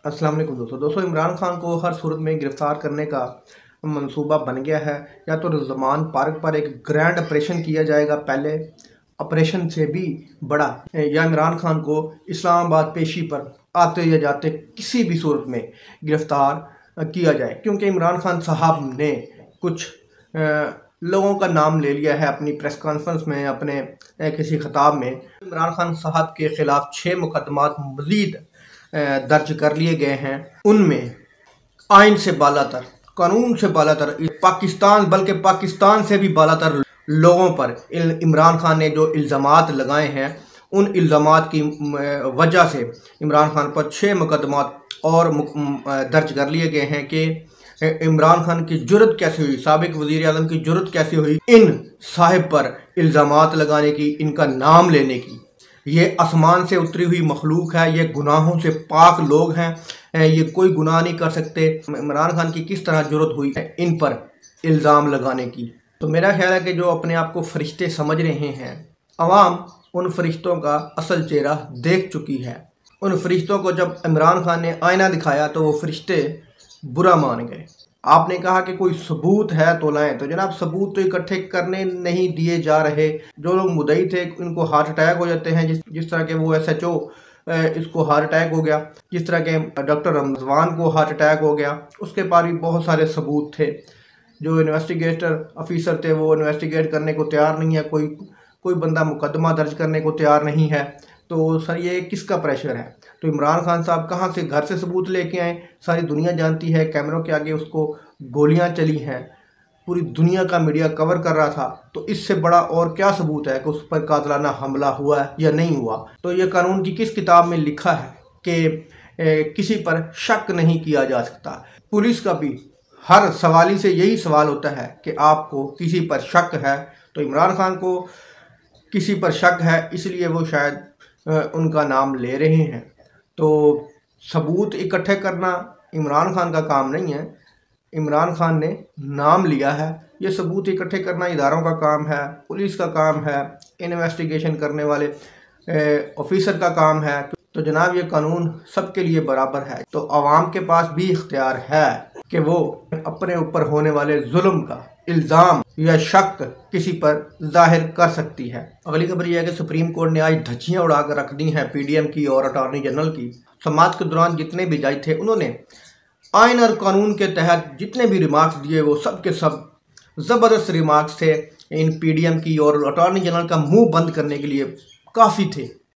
अस्सलाम वालेकुम दोस्तों इमरान खान को हर सूरत में गिरफ्तार करने का मंसूबा बन गया है। या तो ज़मान पार्क पर एक ग्रैंड ऑपरेशन किया जाएगा, पहले ऑपरेशन से भी बड़ा, या इमरान खान को इस्लामाबाद पेशी पर आते या जाते किसी भी सूरत में गिरफ्तार किया जाए। क्योंकि इमरान खान साहब ने कुछ लोगों का नाम ले लिया है अपनी प्रेस कॉन्फ्रेंस में, अपने किसी खिताब में। इमरान खान साहब के ख़िलाफ़ 6 मुकदमात मज़ीद दर्ज कर लिए गए हैं। उनमें आइन से बालातर, कानून से बालातर, पाकिस्तान बल्कि पाकिस्तान से भी बालातर लोगों पर इमरान खान ने जो इल्ज़ामात लगाए हैं, उन इल्ज़ामात की वजह से इमरान खान पर 6 मुकदमात और दर्ज कर लिए गए हैं कि इमरान खान की जुर्रत कैसे हुई, साबिक वज़ीर आज़म की जुर्रत कैसे हुई इन साहिब पर इल्ज़ामात लगाने की, इनका नाम लेने की। ये आसमान से उतरी हुई मखलूक है, ये गुनाहों से पाक लोग हैं, ये कोई गुनाह नहीं कर सकते। इमरान खान की किस तरह जुर्रत हुई है इन पर इल्ज़ाम लगाने की। तो मेरा ख्याल है कि जो अपने आप को फरिश्ते समझ रहे हैं, अवाम उन फरिश्तों का असल चेहरा देख चुकी है। उन फरिश्तों को जब इमरान खान ने आईना दिखाया तो वो फरिश्ते बुरा मान गए। आपने कहा कि कोई सबूत है तो लाएं, तो जनाब सबूत तो इकट्ठे करने नहीं दिए जा रहे। जो लोग मुद्दई थे उनको हार्ट अटैक हो जाते हैं, जिस तरह के वो SHO इसको हार्ट अटैक हो गया, जिस तरह के डॉक्टर रमज़वान को हार्ट अटैक हो गया। उसके पास भी बहुत सारे सबूत थे। जो इन्वेस्टिगेटर ऑफिसर थे वो इन्वेस्टिगेट करने को तैयार नहीं है, कोई बंदा मुकदमा दर्ज करने को तैयार नहीं है। तो सर ये किसका प्रेशर है? तो इमरान खान साहब कहाँ से घर से सबूत लेके आए? सारी दुनिया जानती है, कैमरों के आगे उसको गोलियां चली हैं, पूरी दुनिया का मीडिया कवर कर रहा था। तो इससे बड़ा और क्या सबूत है कि उस पर कातिलाना हमला हुआ है या नहीं हुआ? तो ये कानून की किस किताब में लिखा है कि किसी पर शक नहीं किया जा सकता? पुलिस का भी हर सवाली से यही सवाल होता है कि आपको किसी पर शक है। तो इमरान खान को किसी पर शक है, इसलिए वो शायद उनका नाम ले रहे हैं। तो सबूत इकट्ठे करना इमरान खान का काम नहीं है। इमरान खान ने नाम लिया है, ये सबूत इकट्ठे करना इदारों का काम है, पुलिस का काम है, इन्वेस्टिगेशन करने वाले ऑफिसर का काम है। तो जनाब ये कानून सबके लिए बराबर है। तो आवाम के पास भी इख्तियार है कि वो अपने ऊपर होने वाले जुल्म का इल्ज़ाम या शक किसी पर जाहिर कर सकती है। अगली खबर यह है कि सुप्रीम कोर्ट ने आज धज्जियां उड़ाकर रख दी हैं PDM की और अटॉर्नी जनरल की। समाज के दौरान जितने भी जज थे उन्होंने आइन और कानून के तहत जितने भी रिमार्क्स दिए वो सब के सब ज़बरदस्त रिमार्क्स थे। इन PDM की और अटॉर्नी जनरल का मुंह बंद करने के लिए काफ़ी थे।